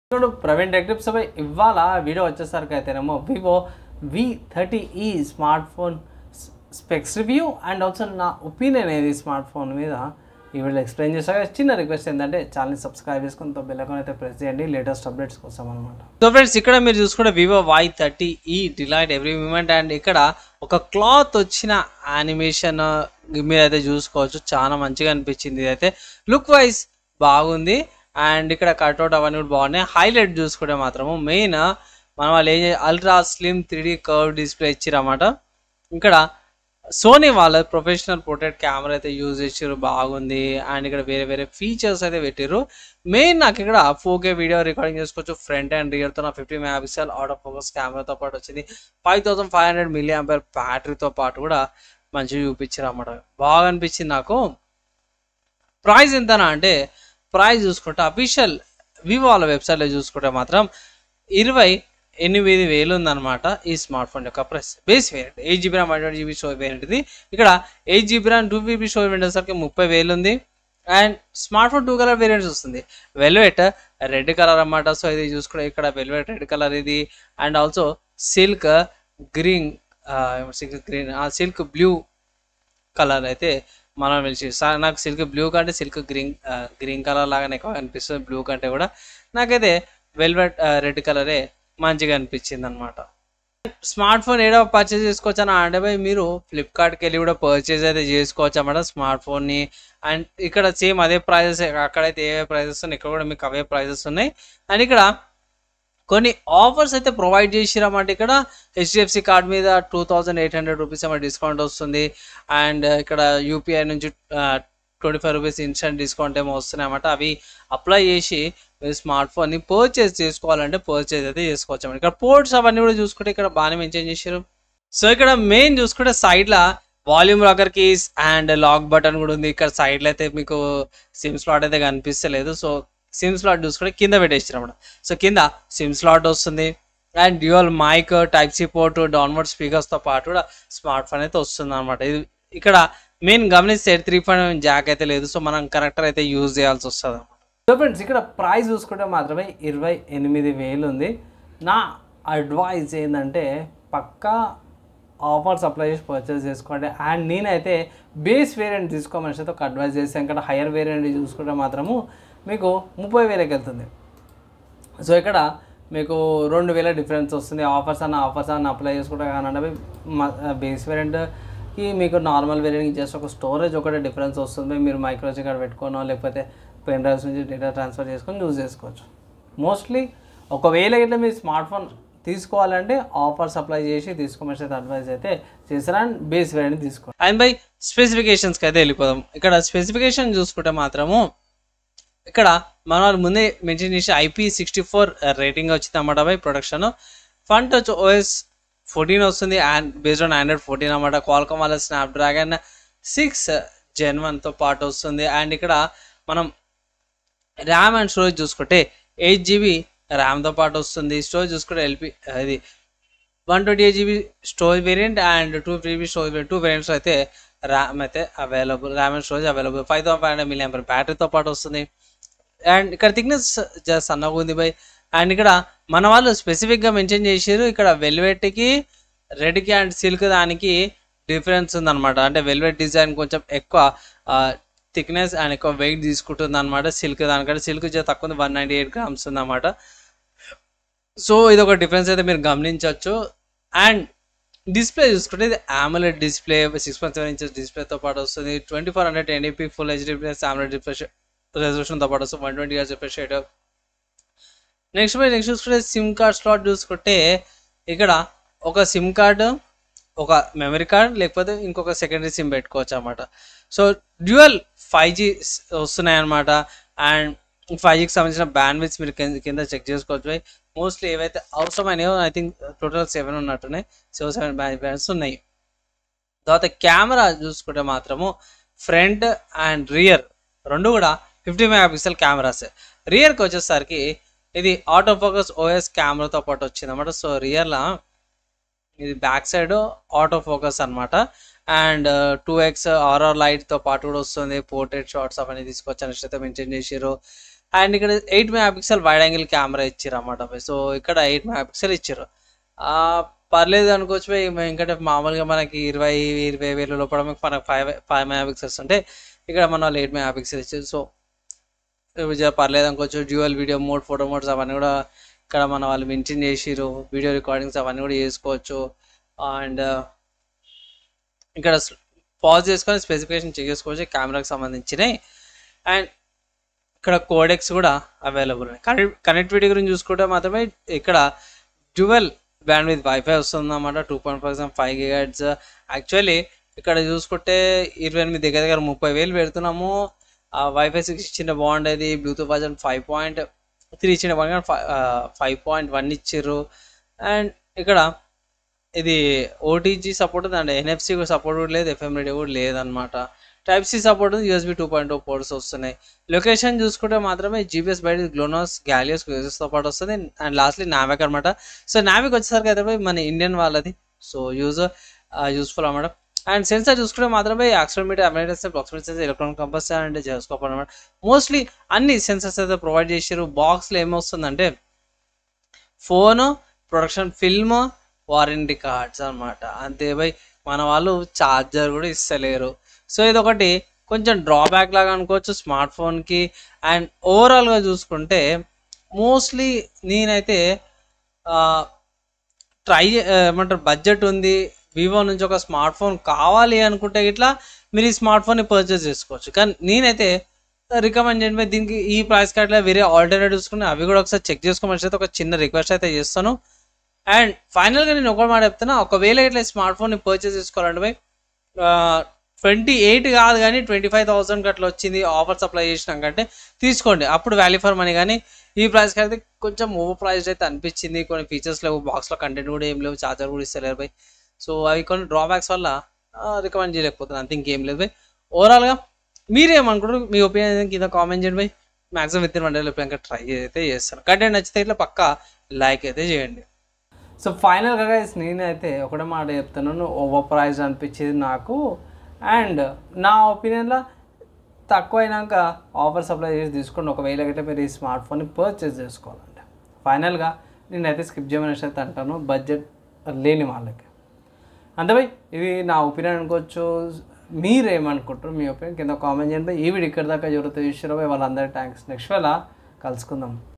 ఇప్పుడు Praveen tech tips పై ఇవాళ video వచ్చేసరికి అయితేనేమో Vivo V30e smart phone specs review and also నా ఒపీనియన్ ఏది స్మార్ట్ ఫోన్ మీద ఈ వీడియో ఎక్స్ప్లెయిన్ చేశాక చిన్న రిక్వెస్ట్ ఏంటంటే ఛానల్ని సబ్స్క్రైబ్ చేసుకుని బెల్ ఐకాన్ అయితే ప్రెస్ చేయండి లేటెస్ట్ అప్డేట్స్ కోసం అనమాట. సో ఫ్రెండ్స్ ఇక్కడ మీరు చూసుకుంటే Vivo Y30e delight every moment and ఇక్కడ ఒక క్లాత్ వచ్చిన యానిమేషన్ మీరైతే చూసుకోవచ్చు. చాలా మంచిగా అనిపించింది. ఇదైతే లుక్ వైజ్ బాగుంది అండ్ ఇక్కడ కట్అవుట్ అవన్నీ కూడా బాగున్నాయి. హైలైట్ చూసుకుంటే మాత్రము మెయిన్ మనం వాళ్ళు ఏం ultra slim 3D curve display ఇచ్చిరన్నమాట. ఇక్కడ సోనీ వాళ్ళ ప్రొఫెషనల్ పోర్ట్రేట్ కెమెరా అయితే యూజ్ చేసారు, బాగుంది. అండ్ ఇక్కడ వేరే వేరే ఫీచర్స్ అయితే పెట్టారు. మెయిన్ నాకు ఇక్కడ 4K వీడియో రికార్డింగ్ చేసుకోవచ్చు. ఫ్రంట్ అండ్ రియర్తో నా 50 మెగాపిక్సెల్ అవుట్ ఆఫ్ ఫోకస్ కెమెరాతో పాటు వచ్చింది. 5500 mAh బ్యాటరీతో పాటు కూడా మంచిగా చూపించారు అన్నమాట. బాగా అనిపించింది నాకు. ప్రైస్ ఎంతనా అంటే ప్రైస్ చూసుకుంటే అఫీషియల్ వివో వాళ్ళ వెబ్సైట్లో చూసుకుంటే మాత్రం 28,000 ఉందన్నమాట. ఈ స్మార్ట్ ఫోన్ యొక్క price. Base variant 8GB RAM 128GB storage variant ఇది. ఇక్కడ 8GB RAM 2GB storage variant వచ్చేసరికి 30,000 ఉంది. And smart phone 2 colour variants వస్తుంది. వెల్వెట్ రెడ్ కలర్ అన్నమాట. సో ఇది చూసుకుంటే ఇక్కడ వెల్వెట్ రెడ్ కలర్ ఇది and also silk green silk blue colour అయితే మనం వెళ్ళి నాకు సిల్క్ బ్లూ కంటే సిల్క్ గ్రీన్ కలర్ లాగానే ఎక్కువ అనిపిస్తుంది. బ్లూ కంటే కూడా నాకైతే వెల్వెట్ రెడ్ కలరే మంచిగా అనిపించింది అనమాట. స్మార్ట్ ఫోన్ ఏడో పర్చేజ్ చేసుకోవచ్చు అని అంటే మీరు ఫ్లిప్కార్ట్కి వెళ్ళి కూడా పర్చేజ్ అయితే చేసుకోవచ్చు అన్నమాట స్మార్ట్ ఫోన్ని. అండ్ ఇక్కడ సేమ్ అదే ప్రైజెస్, అక్కడైతే ఏ ప్రైజెస్ ఉన్నాయి ఇక్కడ కూడా మీకు అవే ప్రైజెస్ ఉన్నాయి. అండ్ ఇక్కడ కొన్ని ఆఫర్స్ అయితే ప్రొవైడ్ చేసిరన్నమాట. ఇక్కడ HDFC కార్డ్ మీద 2800 రూపీస్ ఏమో డిస్కౌంట్ వస్తుంది. అండ్ ఇక్కడ UPI నుంచి 25 రూపీస్ ఇన్స్టెంట్ డిస్కౌంట్ ఏమో వస్తున్నాయి అన్నమాట. అవి అప్లై చేసి మీరు స్మార్ట్ ఫోన్ని పర్చేజ్ చేసుకోవాలంటే పర్చేజ్ అయితే చేసుకోవచ్చు అన్నమాట. ఇక్కడ పోర్ట్స్ అవన్నీ కూడా చూసుకుంటే ఇక్కడ బాగానే మెన్షన్ చేశారు. సో ఇక్కడ మెయిన్ చూసుకుంటే సైడ్లో volume locker keys and lock button కూడా ఉంది. ఇక్కడ సైడ్లో అయితే మీకు సిమ్ స్లాట్ అయితే కనిపిస్తలేదు. సో సిమ్ స్లాట్ చూసుకుంటే కింద పెట్టేసిరన్నమాట. సో కింద సిమ్ స్లాట్ వస్తుంది and dual mic type C port downward స్పీకర్స్తో పాటు కూడా స్మార్ట్ ఫోన్ అయితే వస్తుంది అనమాట. ఇది ఇక్కడ మెయిన్ గమనిస్తే 3.5 జాక్ అయితే లేదు. సో మనం కనెక్టర్ అయితే యూజ్ చేయాల్సి వస్తుంది అనమాట. సో ఫ్రెండ్స్ ఇక్కడ ప్రైస్ చూసుకుంటే మాత్రమే 28,000 ఉంది. నా అడ్వైజ్ ఏంటంటే పక్కా ఆఫర్స్ అప్లై చేసి పర్చేస్ చేసుకోండి. అండ్ నేనైతే బేస్ వేరియంట్ తీసుకోమని అయితే ఒక అడ్వైజ్ చేస్తాను. ఇక్కడ హయ్యర్ వేరియంట్ చూసుకుంటే మాత్రము మీకు 30,000కి వెళ్తుంది. సో ఇక్కడ మీకు 2,000 డిఫరెన్స్ వస్తుంది. ఆఫర్స్ అన్న అప్లై చేసుకుంటే కానంటే బేస్ వేరియంట్కి మీకు నార్మల్ వేరియంట్కి జస్ట్ ఒక స్టోరేజ్ ఒకటే డిఫరెన్స్ వస్తుంది. మీరు మైక్రోసి కార్డ్ పెట్టుకోనో లేకపోతే పెన్ డ్రైవ్స్ నుంచి డేటా ట్రాన్స్ఫర్ చేసుకొని యూజ్ చేసుకోవచ్చు. మోస్ట్లీ ఒకవేళ ఇట్లా మీరు స్మార్ట్ ఫోన్ తీసుకోవాలంటే ఆఫర్స్ అప్లై చేసి తీసుకోమని అయితే అడ్వైజ్ అయితే చేస్తారా. అండ్ బేస్ వేరియంట్ తీసుకోండి. అండ్ బై స్పెసిఫికేషన్స్కి అయితే వెళ్ళిపోదాం. ఇక్కడ స్పెసిఫికేషన్ చూసుకుంటే మాత్రము ఇక్కడ మన వాళ్ళు ముందే మెన్షన్ చేసి IP64 రేటింగ్ వచ్చింది అన్నమాట. By production fun touch OS 14 వస్తుంది అండ్ బేస్డ్ ఆన్ Android 14 అన్నమాట. క్వాల్కామ్ వాళ్ళ స్నాప్డ్రాగన్ 6 Gen 1తో పాటు వస్తుంది. అండ్ ఇక్కడ మనం ర్యామ్ అండ్ స్టోరేజ్ చూసుకుంటే 8GB ర్యామ్తో పాటు వస్తుంది. స్టోరేజ్ చూసుకుంటే ఇది 128GB storage variant and 2GB storage variant. 2 variants అయితే ర్యామ్ అయితే available, RAM and storage available. 5500 mAh బ్యాటరీతో పాటు వస్తుంది. అండ్ ఇక్కడ థిక్నెస్ జస్ట్ సన్నగా ఉంది బై. అండ్ ఇక్కడ మన వాళ్ళు స్పెసిఫిక్గా మెన్షన్ చేసారు ఇక్కడ వెల్వెట్కి రెడ్కి అండ్ సిల్క్ దానికి డిఫరెన్స్ ఉందన్నమాట. అంటే వెల్వెట్ డిజైన్ కొంచెం ఎక్కువ థిక్నెస్ అండ్ ఎక్కువ వెయిట్ తీసుకుంటుంది అనమాట. సిల్క్ దానికంటే సిల్క్ తక్కువ ఉంది, 198 grams ఉందన్నమాట. సో ఇది ఒక డిఫరెన్స్ అయితే మీరు గమనించవచ్చు. అండ్ డిస్ప్లే చూసుకుంటే ఇది AMOLED డిస్ప్లే 6.7 inches డిస్ప్లేతో పాటు వస్తుంది. 2400 ఫుల్ HD AMOLED డిస్ప్లే రెజల్యూషన్తో పాటు వస్తుంది. 120 Hz రిఫ్రెష్ రేట్. నెక్స్ట్ చూసుకుంటే సిమ్ కార్డ్ స్లాట్ చూసుకుంటే ఇక్కడ ఒక సిమ్ కార్డు, ఒక మెమరీ కార్డ్ లేకపోతే ఇంకొక సెకండరీ సిమ్ పెట్టుకోవచ్చు అన్నమాట. సో డ్యూయల్ 5G వస్తున్నాయి అన్నమాట. అండ్ 5Gకి సంబంధించిన బ్యాండ్విడ్త్ మీరు కింద చెక్ చేసుకోవచ్చు. మోస్ట్లీ ఏవైతే అవసరమైనాయో ఐ థింక్ టోటల్ 7 ఉన్నట్టున్నాయి. 7 బ్యాండ్స్ ఉన్నాయి. తర్వాత కెమెరా చూసుకుంటే మాత్రము ఫ్రంట్ అండ్ రియర్ రెండు కూడా 50 మెగాపిక్సెల్ కెమెరాస్. రియర్కి వచ్చేసరికి ఇది ఆటో ఫోకస్ OS కెమెరాతో పాటు వచ్చింది అన్నమాట. సో రియర్లో ఇది బ్యాక్ సైడ్ ఆటో ఫోకస్ అనమాట. అండ్ 2x RR లైట్తో పాటు కూడా వస్తుంది. పోర్ట్రేట్ షాట్స్ అవన్నీ తీసుకొచ్చి అయితే మెన్షన్ చేసారు. అండ్ ఇక్కడ 8 mega pixel wide angle camera ఇచ్చారు అన్నమాట బై. సో ఇక్కడ 8 మెగా పిక్సెల్ ఇచ్చారు. పర్లేదు అనుకోవచ్చు బై. ఎందుకంటే మామూలుగా మనకి 20,000 లోపల మనకు 5 మెగా పిక్సెల్స్ ఉంటే ఇక్కడ మన వాళ్ళు 8 మెగా పిక్సెల్ ఇచ్చారు. సో పర్లేదు అనుకోవచ్చు. Dual video mode, photo modes అవన్నీ కూడా ఇక్కడ మన వాళ్ళు మెన్షన్ చేసిరు. వీడియో రికార్డింగ్స్ అవన్నీ కూడా చేసుకోవచ్చు. అండ్ ఇక్కడ పాజ్ చేసుకొని స్పెసిఫికేషన్ చెక్ చేసుకోవచ్చు కెమెరాకి సంబంధించినవి. అండ్ ఇక్కడ కోడెక్స్ కూడా అవైలబుల్ ఉన్నాయి. కనెక్టివిటీ గురించి చూసుకుంటే మాత్రమే ఇక్కడ డ్యూయల్ బ్యాండ్ విత్ వైఫై వస్తుంది అన్నమాట. 2.5 5 GHz. యాక్చువల్లీ ఇక్కడ చూసుకుంటే 28 దగ్గర 30,000 పెడుతున్నాము. వైఫై 6 ఇచ్చిన బాగుండేది. బ్లూటూత్ వర్జన్ 5.3 ఇచ్చిన బాగుంది. 5.1 ఇచ్చారు. అండ్ ఇక్కడ ఇది ఓటీజీ సపోర్ట్ ఉంది అండ్ NFC సపోర్ట్ కూడా లేదు, FM రేడియో కూడా లేదనమాట. టైప్ సి సపోర్ట్ ఉంది. USB 2.0 పోర్ట్స్ వస్తున్నాయి. లొకేషన్ చూసుకుంటే మాత్రమే GPS బయట గ్లోనాస్, గ్యాలియోస్, క్రూజెస్తో పాటు వస్తుంది. అండ్ లాస్ట్లీ నావిక్ అనమాట. సో నావిక్ వచ్చేసరికి అయితే మన ఇండియన్ వాళ్ళది. సో యూస్ఫుల్ అనమాట. అండ్ సెన్సార్ చూసుకుంటే మాత్రమే యాక్సిలోమీటర్, అమెరిటస్, proximity sensor, electronic compass and gyroscope అనమాట. మోస్ట్లీ అన్ని సెన్సర్స్ అయితే ప్రొవైడ్ చేశారు. బాక్స్లో ఏమొస్తుందంటే phone, protection film, warranty cards అనమాట. అంతే బై. మన వాళ్ళు ఛార్జర్ కూడా ఇస్తలేరు. సో ఇది ఒకటి కొంచెం డ్రాబ్యాక్ లాగా అనుకోవచ్చు స్మార్ట్ ఫోన్కి. అండ్ ఓవరాల్గా చూసుకుంటే మోస్ట్లీ నేనైతే ఏమంటారు బడ్జెట్ ఉంది, వివో నుంచి ఒక స్మార్ట్ ఫోన్ కావాలి అనుకుంటే ఇట్లా మీరు ఈ స్మార్ట్ ఫోన్ని పర్చేస్ చేసుకోవచ్చు. కానీ నేనైతే రికమెండ్ చేయండి. దీనికి ఈ ప్రైస్ కార్డ్లో వేరే ఆల్టర్నేటివ్ చూసుకుని అవి కూడా ఒకసారి చెక్ చేసుకోమని అయితే ఒక చిన్న రిక్వెస్ట్ అయితే చేస్తాను. అండ్ ఫైనల్గా నేను ఒక మాట చెప్తున్నా, ఒకవేళ ఇట్లా స్మార్ట్ ఫోన్ని పర్చేస్ చేసుకోవాలంటే బై 28 కాదు కానీ 25,000 అట్లా వచ్చింది ఆఫర్ సప్లై చేసినాకంటే తీసుకోండి, అప్పుడు వాల్యూ ఫర్ మనీ. కానీ ఈ ప్రైస్కి అయితే కొంచెం ఓవర్ ప్రైస్డ్ అయితే అనిపించింది. కొన్ని ఫీచర్స్ లేవు, బాక్స్లో కంటెంట్ కూడా ఏం లేవు, ఛార్జర్ కూడా ఇస్తలేరు బై. సో అవి కొన్ని డ్రాబ్యాక్స్ వల్ల రికమెండ్ చేయలేకపోతున్నాను, అంతే ఇంకేం లేదు బై. ఓవరాల్గా మీరేమనుకుంటారు, మీ ఒపీనియన్ కింద కామెంట్ చేయండి by. Maximum with in 1 day ఇంకా ట్రై అయితే చేస్తాను. కంటెంట్ నచ్చితే ఇట్లా పక్కా లైక్ అయితే చేయండి. సో ఫైనల్గా గైస్ నేనైతే ఒకటే మాట చెప్తున్నాను, ఓవర్ ప్రైస్ అనిపించేది నాకు. అండ్ నా ఒపీనియన్లో తక్కువ అయినాక ఆఫర్ సప్లై చేసి తీసుకోండి, ఒకవేళ గట్టే మీరు ఈ స్మార్ట్ ఫోన్ని పర్చేస్ చేసుకోవాలంటే. ఫైనల్గా నేనైతే స్కిప్ చేయమని అయితే అంటాను బడ్జెట్ లేని వాళ్ళకి. అంతే ఇది నా ఒపీనియన్ అనుకోవచ్చు. మీరేమనుకుంటారు, మీ ఒపీనియన్ కింద కామెంట్ చేయండి. ఈ వీడియో ఇక్కడ దాకా ఎవరైతే చూసారో వాళ్ళందరికీ థ్యాంక్స్. నెక్స్ట్ వేళ కలుసుకుందాం.